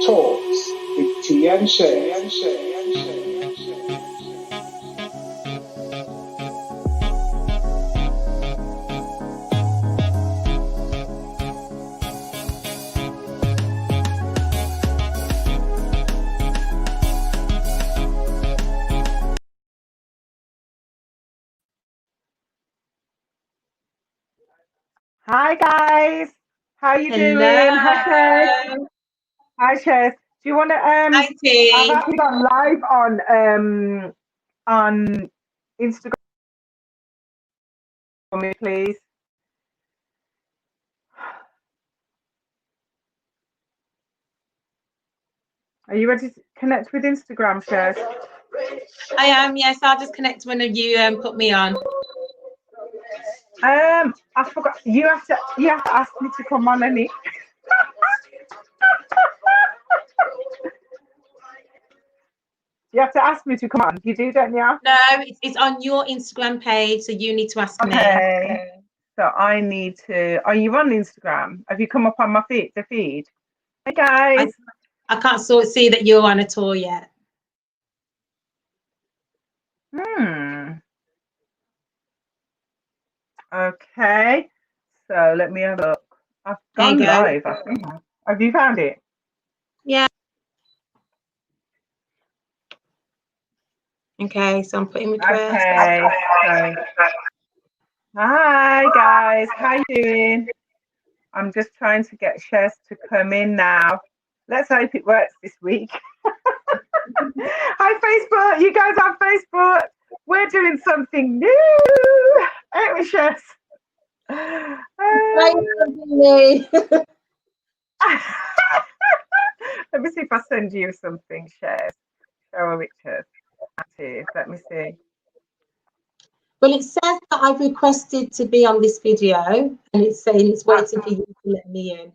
Talks with T and Shez. Hi guys, how you Hello. doing? Hi Shez. Hi Shez. Do you want to Hi, I've T. actually gone live on Instagram for me, please. Are you ready to connect with Instagram, Shez? I am, yes. I'll just connect when you put me on. I forgot. You have to ask me to come on, Annie. You have to ask me to come on. You do, don't you? No, it's on your Instagram page, so you need to ask me. Okay. So I need to. Are you on Instagram? Have you come up on my feed? The feed. Hey guys. I can't see that you're on at all yet. Okay. So let me have a look. I've gone live, I think. Have you found it? Yeah. Okay, so I'm putting request. Okay. So, hi guys, how you doing? I'm just trying to get Shez to come in now. Let's hope it works this week. Hi Facebook, you guys have Facebook. We're doing something new. Ain't we, Shez? Let me see if I send you something, Shez. Show a picture. Let me see. Well, it says that I've requested to be on this video, and it's saying it's waiting for you to let me in.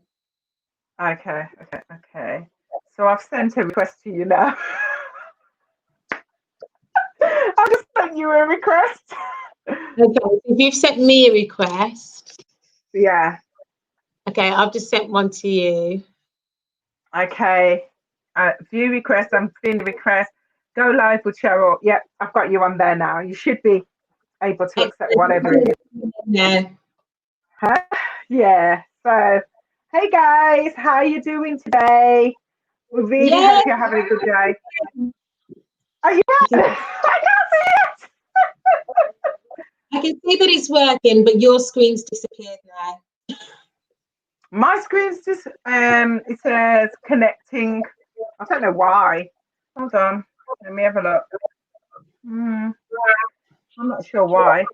Okay. So I've sent a request to you now. I just sent you a request. Okay, if you've sent me a request. Yeah. Okay, I've just sent one to you. Okay. View request. I'm seeing the request. Go live with Cheryl. Yep, I've got you on there now. You should be able to accept whatever it is. Yeah. Huh? Yeah. So, hey guys, how are you doing today? We really hope you're having a good day. Are you? I can't see it. I can see that it's working, but your screen's disappeared now. My screen's just it says connecting. I don't know why. Hold on. Let me have a look. I'm not sure why.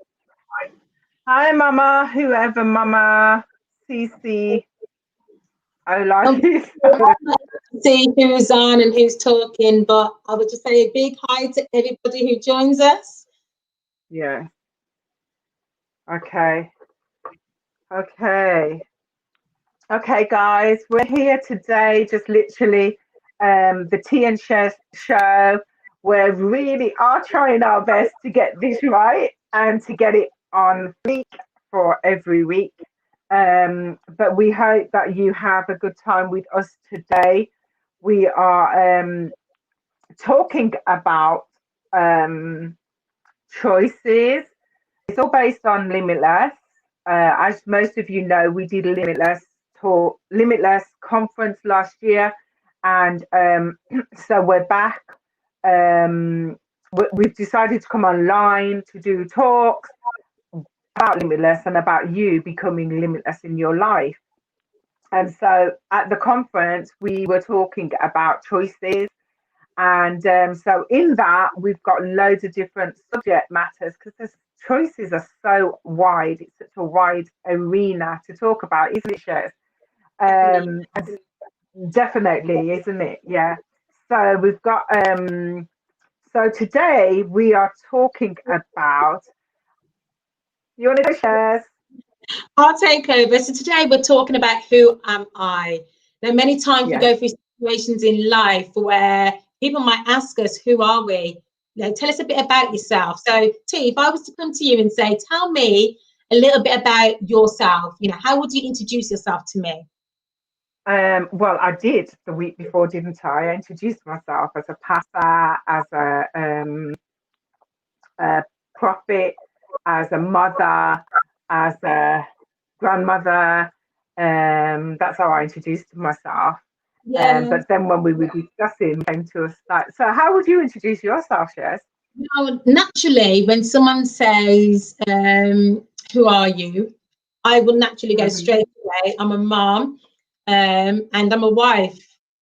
Hi Mama, whoever Mama CC. Oh, like see who's on and who's talking, but I would just say a big hi to everybody who joins us. Yeah. Okay. Okay, guys, we're here today, just literally the Tea and Shez show. We really are trying our best to get this right and to get it on fleek for every week. But we hope that you have a good time with us today. We are talking about choices. It's all based on Limitless. As most of you know, we did a Limitless conference last year, and so we're back. We've decided to come online to do talks about Limitless and about you becoming limitless in your life. And so at the conference, we were talking about choices. And so in that, we've got loads of different subject matters because choices are so wide. It's such a wide arena to talk about, isn't it, Shez? Definitely, isn't it? Yeah. So we've got, so today we are talking about, you want to go, Shez? I'll take over. So today we're talking about who am I? Now, many times we go through situations in life where people might ask us, who are we? Tell us a bit about yourself. So T, if I was to come to you and say, tell me a little bit about yourself, how would you introduce yourself to me? Well, I did the week before, didn't I? I introduced myself as a pastor, as a prophet, as a mother, as a grandmother. That's how I introduced myself. Yeah. But then when we were discussing, we came to a start. So how would you introduce yourself, Shez? Now, naturally, when someone says, who are you? I will naturally go straight away. I'm a mom, and I'm a wife.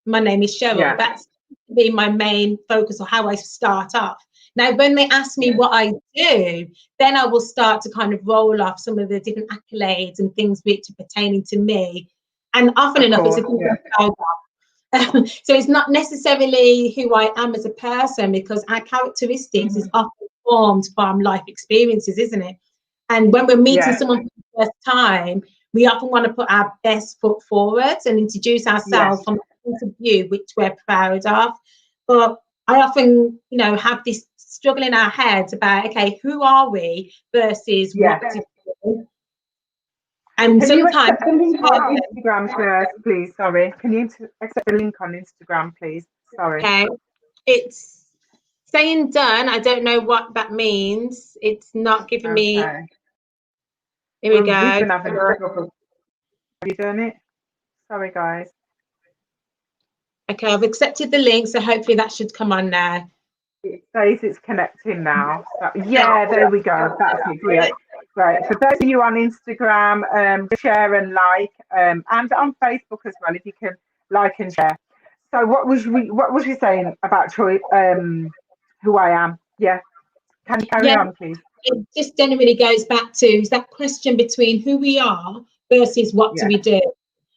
My name is Cheryl. Yeah. That's been my main focus, or how I start off. Now, when they ask me what I do, then I will start to kind of roll off some of the different accolades and things which are pertaining to me. And often enough, it's a thing I'm proud of. So it's not necessarily who I am as a person, because our characteristics is often formed from life experiences, isn't it? And when we're meeting someone for the first time, we often want to put our best foot forward and introduce ourselves from a point of view which we're proud of. But I often, have this struggle in our heads about, okay, who are we versus what to do? And Can sometimes, you accept the link on Instagram, Shez, please? Sorry. Can you accept the link on Instagram, please? Sorry. Okay, it's saying done. I don't know what that means. It's not giving me. Here we go. We've been having trouble. Have you done it? Sorry, guys. Okay, I've accepted the link, so hopefully that should come on now. It says it's connecting now. So, yeah, there we go. That's it. Great. Great. For those of you on Instagram, share and like, and on Facebook as well, if you can like and share. So what was you saying about Troy? Who I am? Yeah. Can you carry on, please? It just generally goes back to that question between who we are versus what do we do.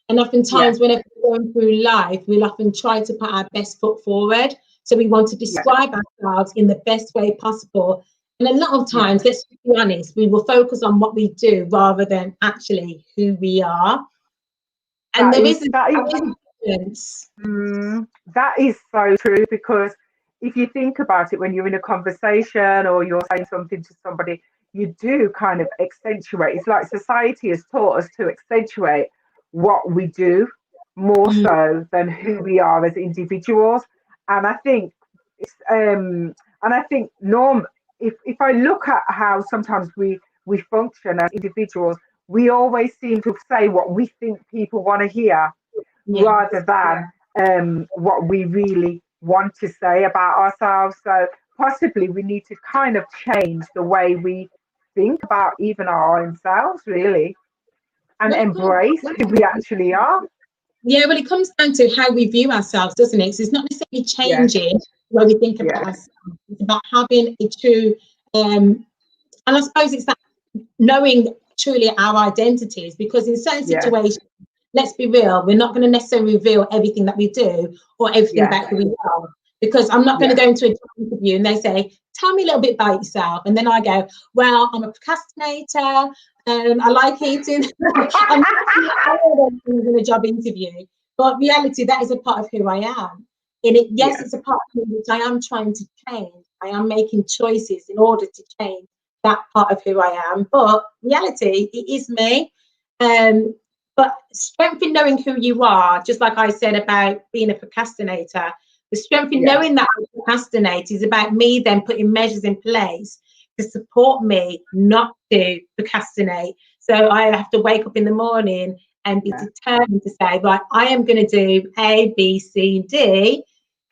And oftentimes, whenever we're going through life, we'll often try to put our best foot forward. So we want to describe ourselves in the best way possible. And a lot of times, let's be honest, we will focus on what we do rather than actually who we are. And there is a difference. That is so true, because if you think about it, when you're in a conversation or you're saying something to somebody, you do kind of accentuate. It's like society has taught us to accentuate what we do more so than who we are as individuals. And I think Norm, if I look at how sometimes we function as individuals, we always seem to say what we think people want to hear rather than what we really want to say about ourselves. So possibly we need to kind of change the way we think about even our own selves, really, and embrace who we actually are. Yeah, well, it comes down to how we view ourselves, doesn't it? So it's not necessarily changing the way we think about ourselves. It's about having a true, and I suppose it's that knowing truly our identities, because in certain situations, let's be real, we're not going to necessarily reveal everything that we do or everything about who we are. Because I'm not going to go into a job interview and they say, tell me a little bit about yourself. And then I go, well, I'm a procrastinator. I like eating. I'm in a job interview. But reality, that is a part of who I am. And it's a part of me which I am trying to change. I am making choices in order to change that part of who I am. But reality, it is me. But strength in knowing who you are, just like I said about being a procrastinator, the strength in knowing that I procrastinate is about me then putting measures in place to support me not to procrastinate. So I have to wake up in the morning and be determined to say, right, I am going to do A, B, C, D.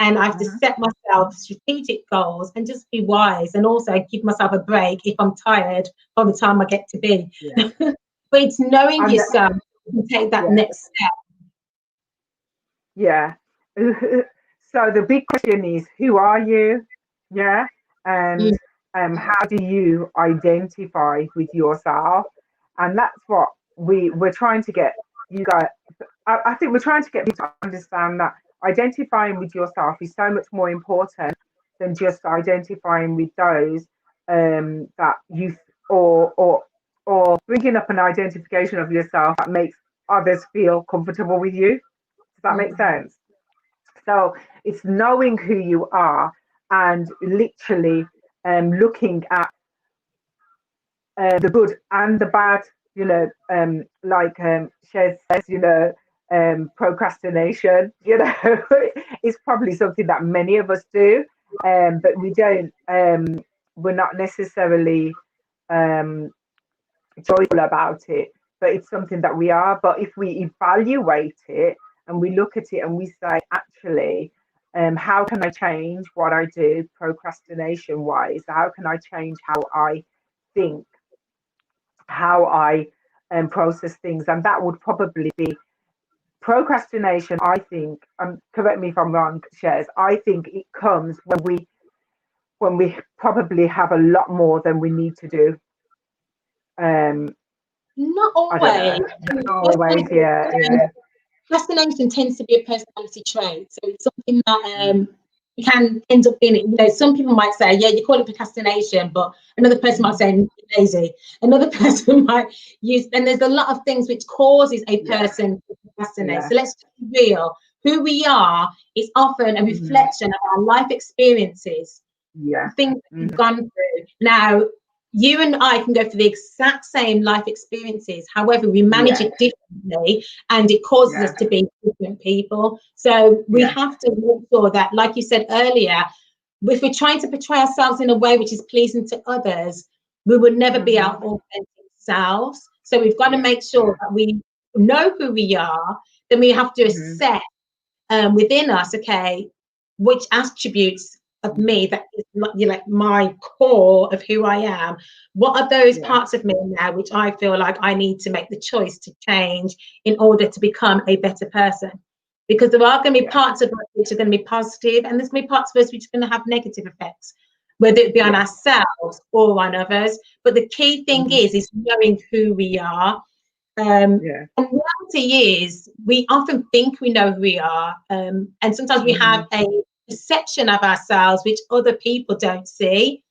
And I have to set myself strategic goals and just be wise, and also give myself a break if I'm tired by the time I get to be. But it's knowing yourself and take that next step. Yeah. So the big question is, who are you? Yeah. And how do you identify with yourself? And that's what we're trying to get you guys. I think we're trying to get you to understand that identifying with yourself is so much more important than just identifying with those that you or bringing up an identification of yourself that makes others feel comfortable with you. Does that make sense? So it's knowing who you are and literally looking at the good and the bad, like Shez says, procrastination. You know, it's probably something that many of us do, but we don't. We're not necessarily joyful about it, but it's something that we are. But if we evaluate it and we look at it and we say, actually, how can I change what I do procrastination wise? How can I change how I think, how I process things? And that would probably be procrastination. I think, correct me if I'm wrong, Shez, I think it comes when we probably have a lot more than we need to do. Not I don't know. always. Not always, yeah. Procrastination tends to be a personality trait, so it's something that can end up being. You know, some people might say, "Yeah, you call it procrastination," but another person might say lazy. Another person might use, and there's a lot of things which causes a person to procrastinate. So let's be real. Who we are is often a reflection of our life experiences, things that we've gone through. Now, you and I can go through the exact same life experiences. However, we manage it differently, and it causes us to be different people. So we have to make sure that, like you said earlier, if we're trying to portray ourselves in a way which is pleasing to others, we would never be our authentic selves. So we've got to make sure that we know who we are. Then we have to assess within us, okay, which attributes of me that is like my core of who I am. What are those parts of me now which I feel like I need to make the choice to change in order to become a better person? Because there are going to be parts of us which are going to be positive, and there's going to be parts of us which are going to have negative effects, whether it be on ourselves or on others. But the key thing is knowing who we are. And the reality is we often think we know who we are, and sometimes we have a perception of ourselves which other people don't see.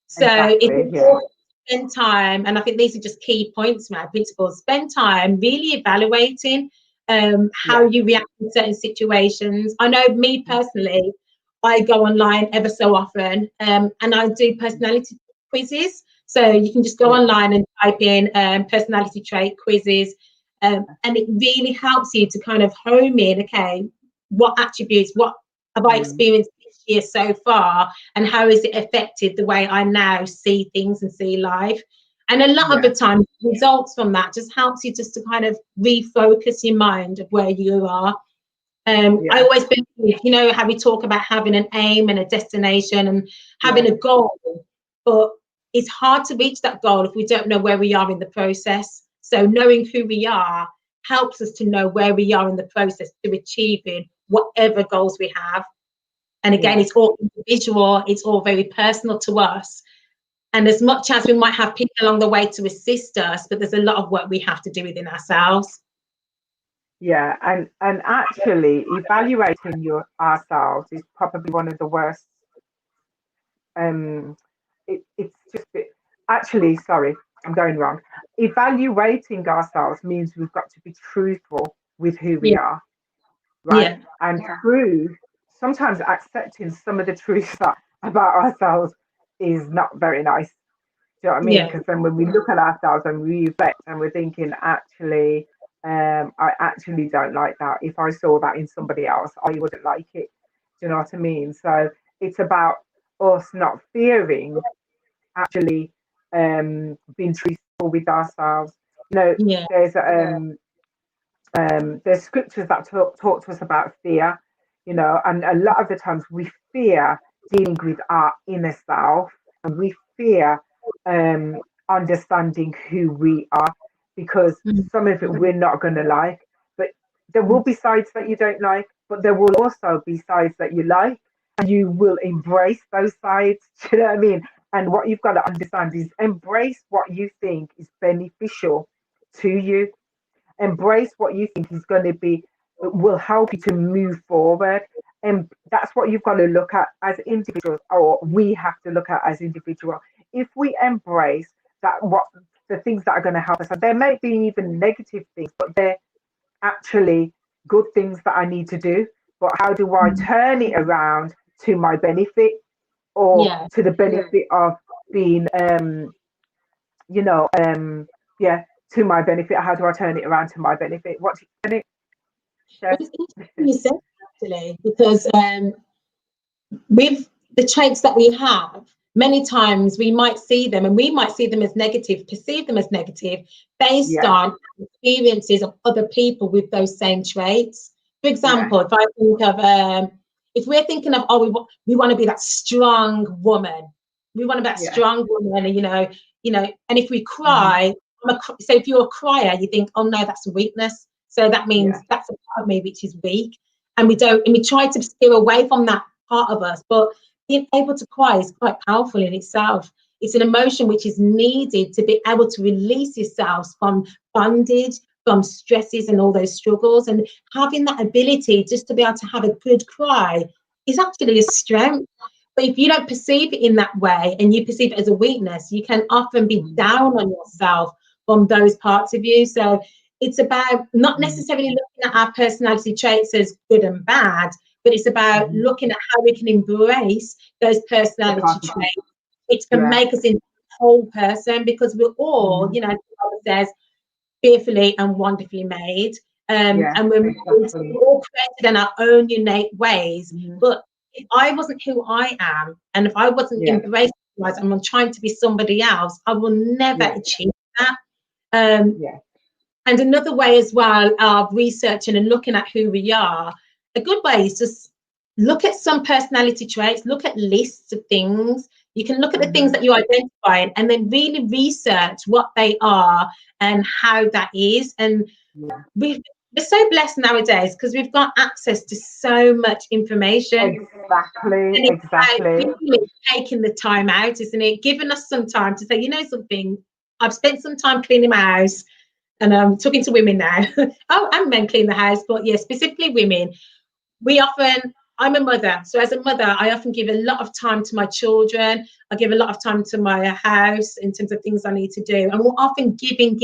So it's important to spend time, and I think these are just key points, my principles. Spend time really evaluating how you react in certain situations. I know me personally, I go online ever so often, and I do personality quizzes. So you can just go online and type in personality trait quizzes, and it really helps you to kind of home in, okay, what attributes, what have I experienced this year so far, and how has it affected the way I now see things and see life? And a lot of the time, results from that just helps you just to kind of refocus your mind of where you are. I always believe, you know, how we talk about having an aim and a destination and having a goal, but it's hard to reach that goal if we don't know where we are in the process. So knowing who we are helps us to know where we are in the process to achieving whatever goals we have. And again, it's all individual, it's all very personal to us. And as much as we might have people along the way to assist us, but there's a lot of work we have to do within ourselves. Yeah, and actually evaluating ourselves is probably one of the worst. It's just actually, sorry, I'm going wrong. Evaluating ourselves means we've got to be truthful with who we are, right? And sometimes accepting some of the truths about ourselves is not very nice. Do you know what I mean? Because then when we look at ourselves and we reflect and we're thinking, actually, I actually don't like that. If I saw that in somebody else, I wouldn't like it. Do you know what I mean? So it's about us not fearing actually being truthful with ourselves. You know, there's scriptures that talk to us about fear, you know, and a lot of the times we fear dealing with our inner self, and we fear understanding who we are, because some of it we're not going to like, but there will be sides that you don't like, but there will also be sides that you like, and you will embrace those sides. Do you know what I mean? And what you've got to understand is embrace what you think is beneficial to you. Embrace what you think is going to be, will help you to move forward. And that's what you've got to look at as individuals, or we have to look at as individuals. If we embrace that, what the things that are going to help us, and there may be even negative things, but they're actually good things that I need to do. But how do I turn it around to my benefit, or to the benefit of being, you know, to my benefit? How do I turn it around to my benefit? What do you think? Shez. It's interesting you said that, actually, because with the traits that we have, many times we might see them, and we might see them as negative, perceive them as negative, based on experiences of other people with those same traits. For example, if I think of, if we're thinking of, oh, we want to be that strong woman, we want to be that strong woman, and and if we cry, so if you're a crier, you think, oh no, that's a weakness. So that means that's a part of me which is weak, and we try to steer away from that part of us. But being able to cry is quite powerful in itself. It's an emotion which is needed to be able to release yourself from bondage, from stresses and all those struggles. And having that ability just to be able to have a good cry is actually a strength. But if you don't perceive it in that way, and you perceive it as a weakness, you can often be down on yourself from those parts of you. So it's about not necessarily looking at our personality traits as good and bad, but it's about looking at how we can embrace those personality traits, which can make us into a whole person, because we're all, as the Bible says, fearfully and wonderfully made. And we're all created in our own unique ways. But if I wasn't who I am, and if I wasn't embracing myself and I'm trying to be somebody else, I will never achieve that. And another way as well of researching and looking at who we are, a good way is just look at some personality traits, look at lists of things. You can look at the things that you identify and then really research what they are and how that is. And we're so blessed nowadays because we've got access to so much information. Exactly. Really taking the time out, isn't it? Giving us some time to say, you know something, I've spent some time cleaning my house. And I'm talking to women now. Oh, and men clean the house, but yeah, specifically women. I'm a mother. So as a mother, I often give a lot of time to my children. I give a lot of time to my house in terms of things I need to do. And we're often giving.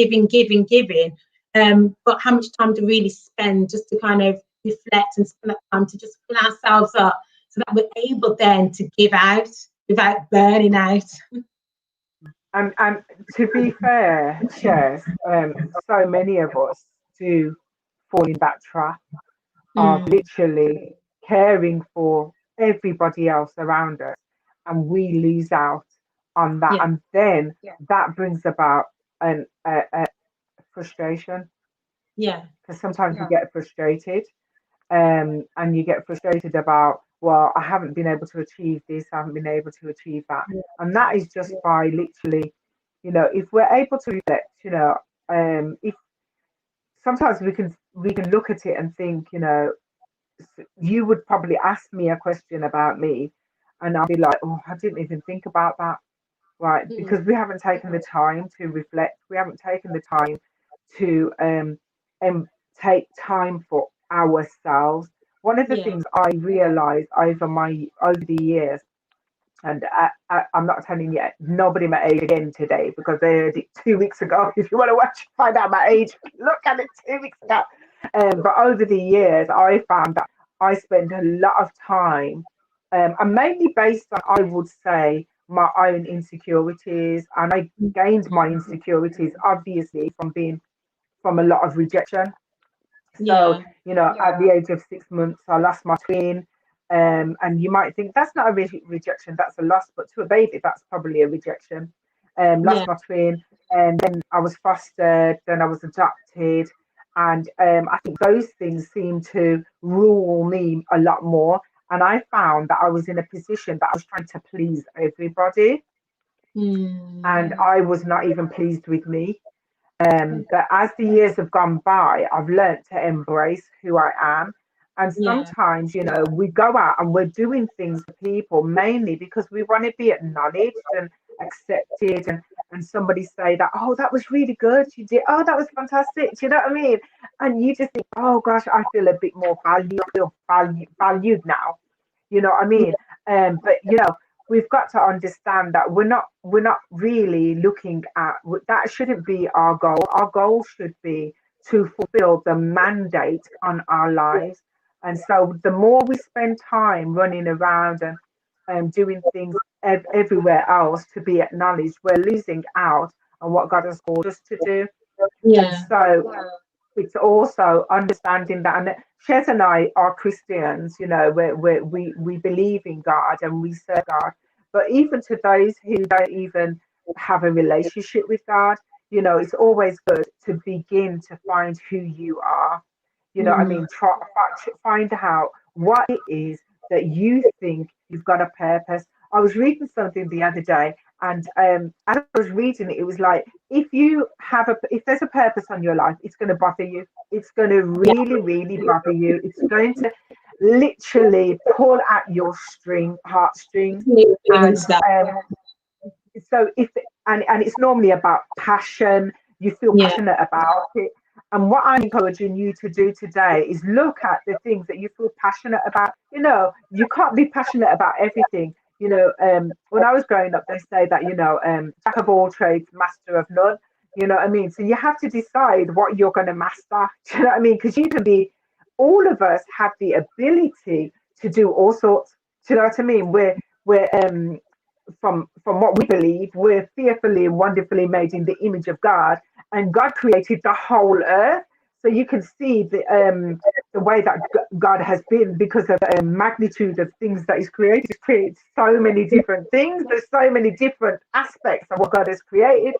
But how much time to really spend just to kind of reflect and spend that time to just fill ourselves up so that we're able then to give out without burning out. And to be fair, Shez, so many of us do fall in that trap of literally caring for everybody else around us, and we lose out on that, and then that brings about a frustration. Because sometimes you get frustrated, and you get frustrated about, well, I haven't been able to achieve this, I haven't been able to achieve that. And that is just by literally, if we're able to reflect, if sometimes we can look at it and think, you would probably ask me a question about me, and I'll be like, oh, I didn't even think about that, right? Because we haven't taken the time to reflect, we haven't taken the time to take time for ourselves. One of the things I realized over the years, and I'm not telling you nobody my age again today, because they heard it 2 weeks ago. If you want to find out my age, look at it 2 weeks ago. But over the years, I found that I spend a lot of time, and mainly based on, I would say, my own insecurities, and I gained my insecurities obviously from a lot of rejection. So, at the age of 6 months, I lost my twin. And you might think that's not a rejection, that's a loss, but to a baby, that's probably a rejection. Lost my twin, and then I was fostered, then I was adopted. And I think those things seem to rule me a lot more. And I found that I was in a position that I was trying to please everybody. And I was not even pleased with me. But as the years have gone by, I've learned to embrace who I am. And sometimes, we go out and we're doing things for people mainly because we want to be acknowledged and accepted, and somebody say that, oh, that was really good, you did, oh, that was fantastic. Do you know what I mean? And you just think, oh gosh, I feel a bit more valued, valued now. You know what I mean? But we've got to understand that we're not really looking at that. Shouldn't be our goal. Our goal should be to fulfill the mandate on our lives. And so the more we spend time running around and doing things everywhere else to be acknowledged, we're losing out on what God has called us to do. And so it's also understanding that, and Shez and I are Christians, you know, we believe in God and we serve God. But even to those who don't even have a relationship with God, you know, it's always good to begin to find who you are. You know what I Mm. mean? Find out what it is that you think you've got a purpose. I was reading something the other day, and as I was reading it, it was like, if there's a purpose on your life, it's going to bother you. It's going to Yeah. really, really bother you. It's going to literally pull at your heartstrings, and Experience that. so if and it's normally about passion. You feel Yeah. passionate about it, and what I'm encouraging you to do today is look at the things that you feel passionate about. You know, you can't be passionate about everything. You know, when I was growing up, they say that, you know, jack of all trades, master of none. You know what I mean? So you have to decide what you're going to master. Do you know what I mean? Because you can be, all of us have the ability to do all sorts. Do you know what I mean? We're from what we believe, we're fearfully and wonderfully made in the image of God, and God created the whole earth. So you can see the way that God has been, because of the magnitude of things that He's created. He's created so many different things. There's so many different aspects of what God has created.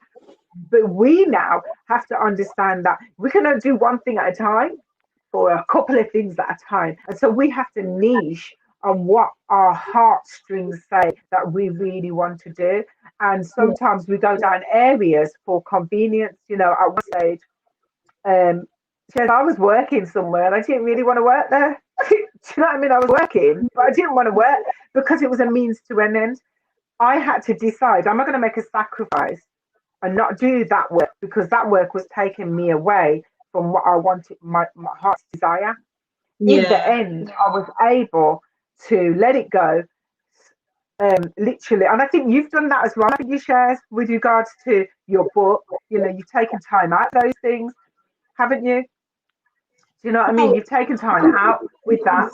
But we now have to understand that we can only do one thing at a time, or a couple of things at a time. And so we have to niche on what our heartstrings say that we really want to do. And sometimes we go down areas for convenience. You know, at one stage, um, I was working somewhere and I didn't really want to work there. Do you know what I mean? I was working, but I didn't want to work because it was a means to an end. I had to decide, am I going to make a sacrifice and not do that work, because that work was taking me away from what I wanted, my heart's desire. In the Yeah. end, I was able to let it go, literally. And I think you've done that as well, haven't you, Shez, with regards to your book? You know, you've taken time out of those things, haven't you? Do you know what I mean? Well, You've taken time out with that.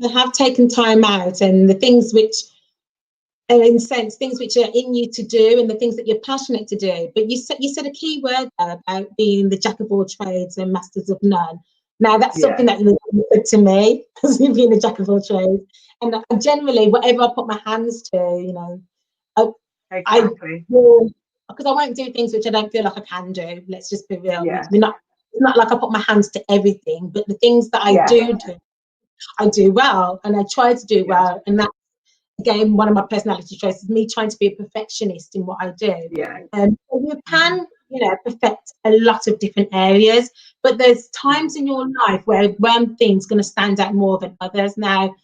I have taken time out, and the things which are, in sense, things which are in you to do, and the things that you're passionate to do. But you said a key word there about being the jack of all trades and masters of none. Now that's something Yeah, that you said to me, as being a jack of all trades. And generally, whatever I put my hands to, you know, I exactly. will, because I won't do things which I don't feel like I can do. Let's just be real. Yeah, It's not like I put my hands to everything, but the things that I yeah, do, I do well, and I try to do yeah, well. And that, again, one of my personality traits is me trying to be a perfectionist in what I do. yeah. So you Mhm, can, you know, perfect a lot of different areas, but there's mhm. times in your life where one thing's going to stand out more than others. Now,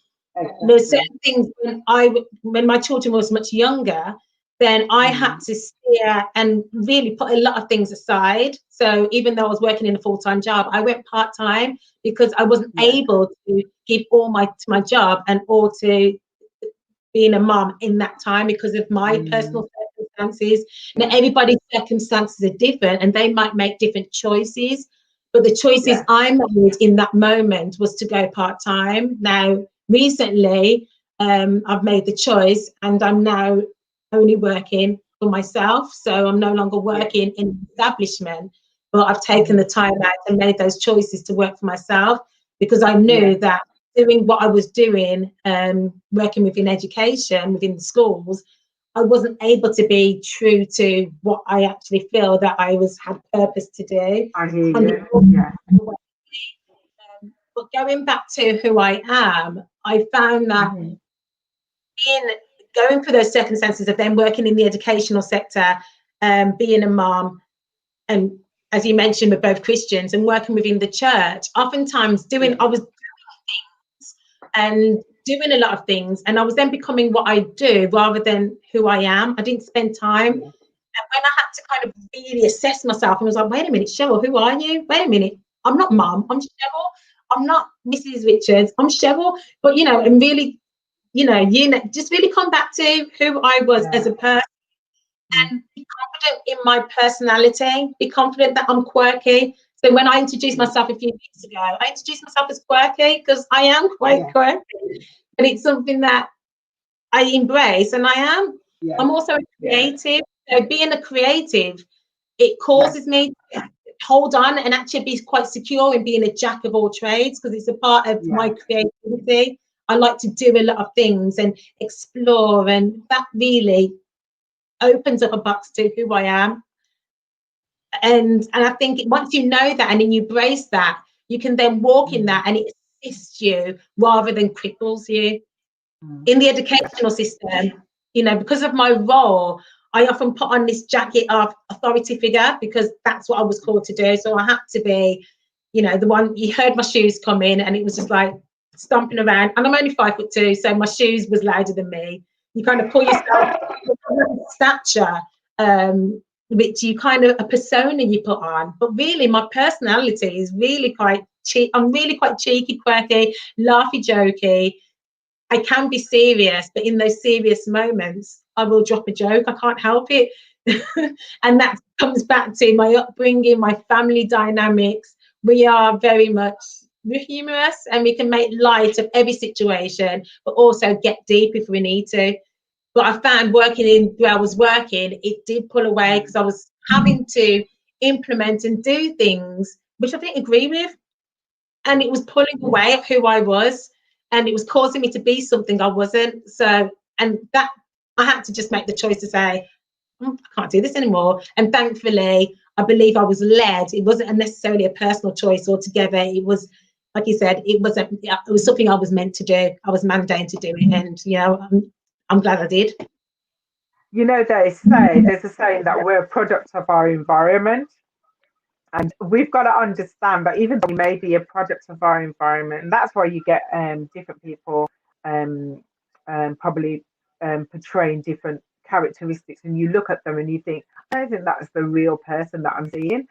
there's Exactly. certain things when my children was much younger, then I had Mm. to steer and really put a lot of things aside. So even though I was working in a full-time job, I went part-time because I wasn't Yeah. able to give all to my job and all to being a mom in that time because of my Mm. personal circumstances. Now Yeah. everybody's circumstances are different and they might make different choices. But the choices Yeah. I made in that moment was to go part-time. Now, recently, I've made the choice and I'm now only working for myself. So I'm no longer Yeah. working in an establishment, but I've taken the Mhm. time out and made those choices to work for myself because I Yeah. knew that doing what I was doing, working within education, within the schools, I wasn't able to be true to what I actually feel that I had purpose to do. I hear And you. Yeah. but going back to who I am, I found that Mhm. in going through those circumstances of then working in the educational sector, being a mom, and as you mentioned, we're both Christians and working within the church, oftentimes Yeah. I was and doing a lot of things, and I was then becoming what I do rather than who I am. I didn't spend time. Yeah. And when I had to kind of really assess myself, I was like, wait a minute, Cheryl, who are you? Wait a minute, I'm not mum, I'm Cheryl. I'm not Mrs. Richards, I'm Cheryl. But and really, just really come back to who I was as Yeah. a person Mm. and be confident in my personality, be confident that I'm quirky. So when I introduced Yeah. myself a few weeks ago, I introduced myself as quirky because I am quite Yeah. quirky. But it's something that I embrace and I am. Yeah. I'm also a Yeah. creative. So being a creative, it Yes. causes me hold on and actually be quite secure in being a jack of all trades, because it's a part of my creativity. I like to do a lot of things and explore, and that really opens up a box to who I am. And I think once you know that and then you embrace that, you can then walk in that, and it assists you rather than cripples you. In the educational system, you know, because of my role, I often put on this jacket of authority figure, because that's what I was called to do. So I had to be, you know, the one, you heard my shoes come in and it was just like stomping around, and I'm only 5'2", so my shoes was louder than me. You kind of pull yourself stature, which you kind of a persona you put on, but really my personality is really quite I'm really quite cheeky, quirky, laughy, jokey. I can be serious, but in those serious moments, I will drop a joke. I can't help it. And that comes back to my upbringing, my family dynamics. We are very much, we're humorous, and we can make light of every situation, but also get deep if we need to. But I found working in where I was working, it did pull away, because I was having to implement and do things which I didn't agree with. And it was pulling away at who I was. And it was causing me to be something I wasn't. So, and that I had to just make the choice to say, I can't do this anymore. And thankfully, I believe I was led. It wasn't necessarily a personal choice altogether. It was, like you said, it was something I was meant to do. I was mandated to do it. And, you know, I'm glad I did. You know, there's a saying that we're a product of our environment. And we've got to understand that even though we may be a product of our environment, and that's why you get different people probably portraying different characteristics, and you look at them and you think, I don't think that's the real person that I'm seeing.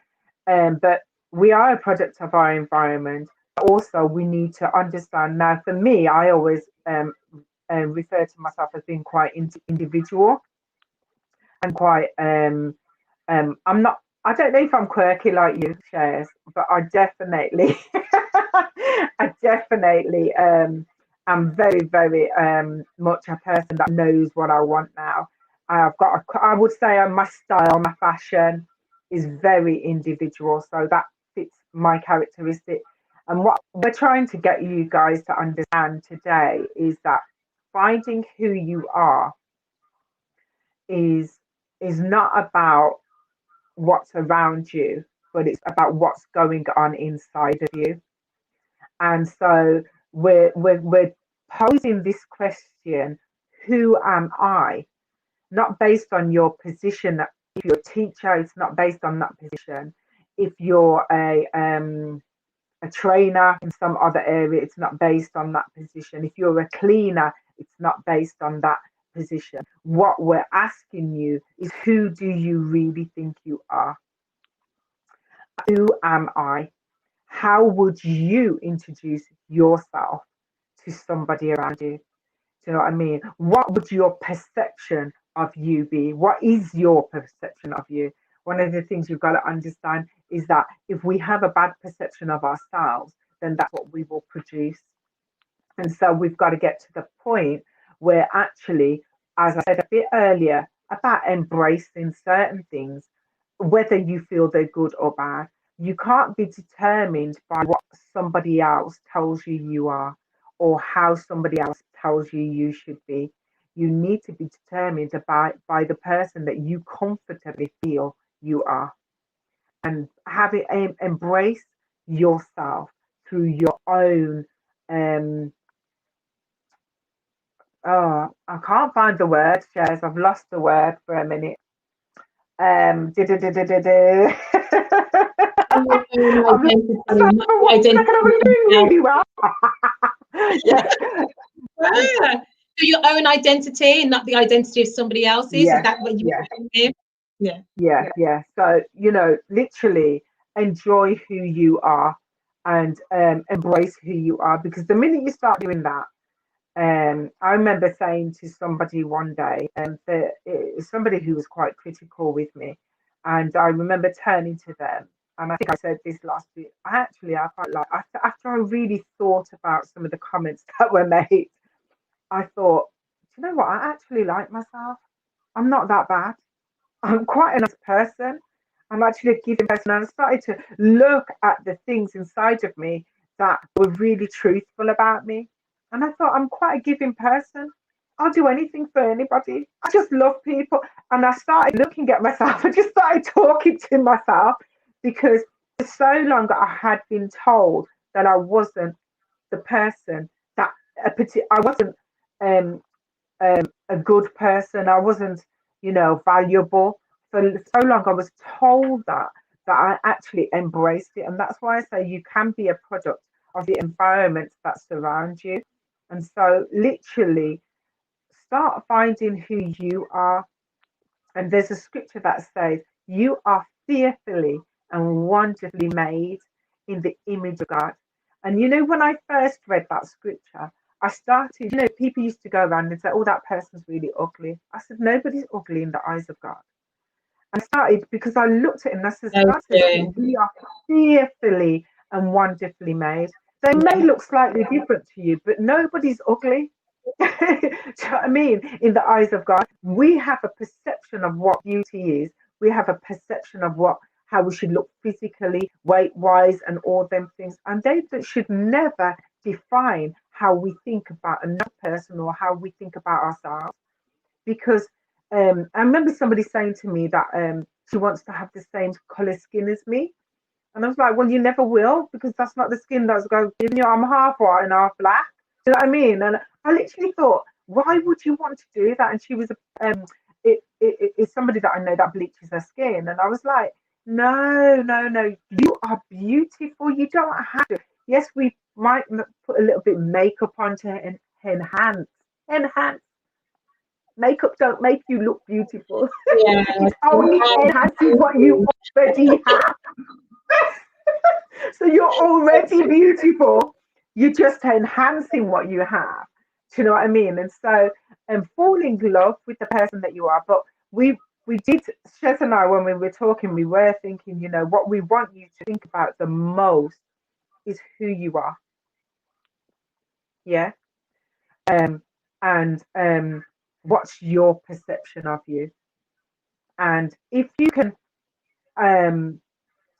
But we are a product of our environment. Also, we need to understand. Now, for me, I always refer to myself as being quite individual and quite. I'm not. I don't know if I'm quirky like you, Shez, but I definitely, am very, very much a person that knows what I want now. I would say my style, my fashion is very individual, so that fits my characteristic. And what we're trying to get you guys to understand today is that finding who you are is not about what's around you, but it's about what's going on inside of you. And so we're posing this question: who am I? Not based on your position. If you're a teacher, it's not based on that position. If you're a trainer in some other area, it's not based on that position. If you're a cleaner, it's not based on that position. What we're asking you is, who do you really think you are? Who am I? How would you introduce yourself to somebody around you? Do you know what I mean? What would your perception of you be? What is your perception of you? One of the things you've got to understand is that if we have a bad perception of ourselves, then that's what we will produce. And so we've got to get to the point where actually, as I said a bit earlier, about embracing certain things, whether you feel they're good or bad. You can't be determined by what somebody else tells you you are, or how somebody else tells you you should be. You need to be determined by the person that you comfortably feel you are, and have it embrace yourself through your own I can't find the word, Shez. I've lost the word for a minute. I'm not really well. Yeah. So your own identity and not the identity of somebody else's. Yeah. Is that what you mean? Yeah. So, you know, literally enjoy who you are and embrace who you are, because the minute you start doing that, I remember saying to somebody one day, somebody who was quite critical with me, and I remember turning to them, and I think I said this last week. I felt like after I really thought about some of the comments that were made, I thought, do you know what? I actually like myself. I'm not that bad. I'm quite a nice person, I'm actually a giving person. And I started to look at the things inside of me that were really truthful about me. And I thought, I'm quite a giving person. I'll do anything for anybody. I just love people. And I started looking at myself. I just started talking to myself because for so long I had been told that I wasn't the person that I wasn't um, a good person. I wasn't, valuable. For so long, I was told that I actually embraced it, and that's why I say you can be a product of the environment that surrounds you. And so, literally, start finding who you are. And there's a scripture that says, "You are fearfully and wonderfully made in the image of God." And when I first read that scripture, I started, people used to go around and say, "Oh, that person's really ugly." I said, "Nobody's ugly in the eyes of God." I started because I looked at it and I said, "God says we are fearfully and wonderfully made." They may look slightly different to you, but nobody's ugly. Do you know what I mean? In the eyes of God, we have a perception of what beauty is. We have a perception of how we should look physically, weight-wise, and all them things. And they should never define how we think about another person or how we think about ourselves. Because I remember somebody saying to me that she wants to have the same colour skin as me. And I was like, well, you never will, because that's not the skin that's going to give you. I'm half white and half black. Do you know what I mean? And I literally thought, why would you want to do that? And she was it's somebody that I know that bleaches her skin. And I was like, no, no, no. You are beautiful. You don't have to. Yes, we might put a little bit of makeup on to enhance. Makeup don't make you look beautiful. Yeah. It's only enhancing what you already have. So you're already beautiful. You're just enhancing what you have. Do you know what I mean? And so, fall in love with the person that you are. But we did, Shez and I, when we were talking, we were thinking, what we want you to think about the most is who you are. Yeah. And what's your perception of you? And if you can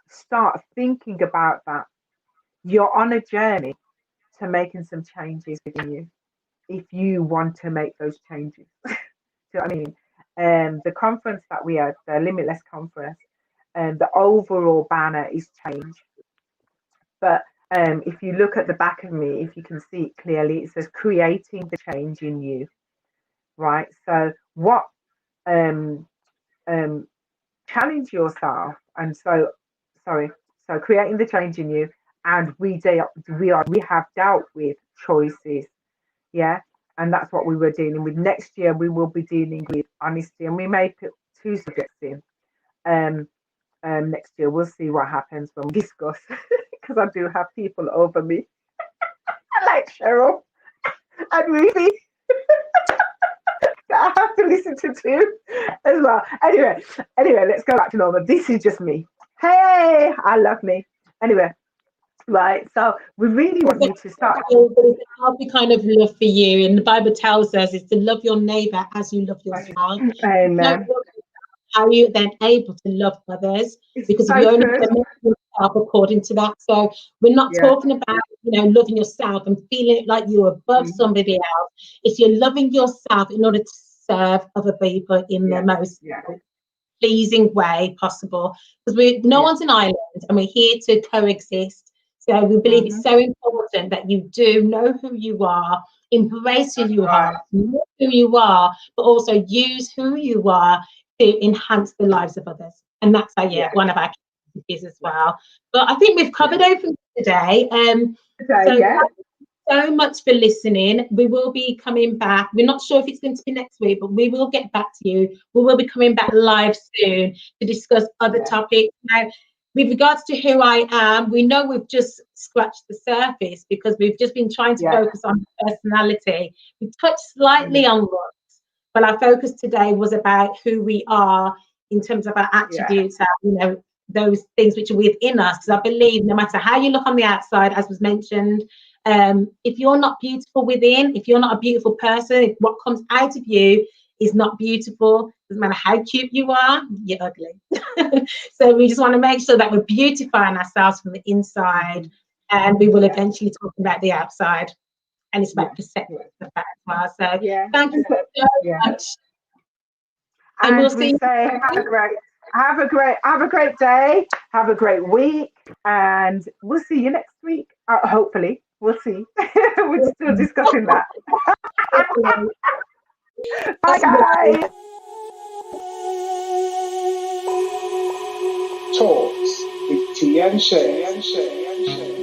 start thinking about that, you're on a journey to making some changes within you. If you want to make those changes, do you know what I mean? The conference that we had, the Limitless conference, the overall banner is change. But if you look at the back of me, if you can see it clearly, it says creating the change in you. Right. So what challenge yourself, and so creating the change in you, and we have dealt with choices, yeah, and that's what we were dealing with. Next year we will be dealing with honesty, and we may put 2 subjects in next year. We'll see what happens when we discuss, because I do have people over me like Cheryl and Ruby that I have to listen to too as well. Anyway, let's go back to normal. This is just me. Hey, I love me. Anyway, right. So we really want you to start. It's a healthy kind of love for you, and the Bible tells us is to love your neighbour as you love yourself. Amen. How are you then able to love others? It's because so we only good. love yourself according to that. So we're not talking about loving yourself and feeling like you're above somebody else. It's you're loving yourself in order to serve other people in the most pleasing way possible. Because no one's an island, and we're here to coexist. So we believe it's so important that you do know who you are, embrace who you are, know who you are, but also use who you are to enhance the lives of others. And that's one of our is as well. But I think we've covered everything today. So much for listening. We will be coming back. We're not sure if it's going to be next week, but we will get back to you. We will be coming back live soon to discuss other topics. Now, with regards to who I am, we know we've just scratched the surface because we've just been trying to focus on personality. We touched slightly on looks, but our focus today was about who we are in terms of our attributes, those things which are within us. Because I believe no matter how you look on the outside, as was mentioned, if you're not beautiful within, if you're not a beautiful person, if what comes out of you is not beautiful. Doesn't matter how cute you are, you're ugly. So we just want to make sure that we're beautifying ourselves from the inside, and we will eventually talk about the outside. And it's about perception of that as well. So thank you so much. And we'll we see say have a great day, have a great week, and we'll see you next week. Hopefully, we'll see. We're still discussing that. Bye, guys. Talks with Shez.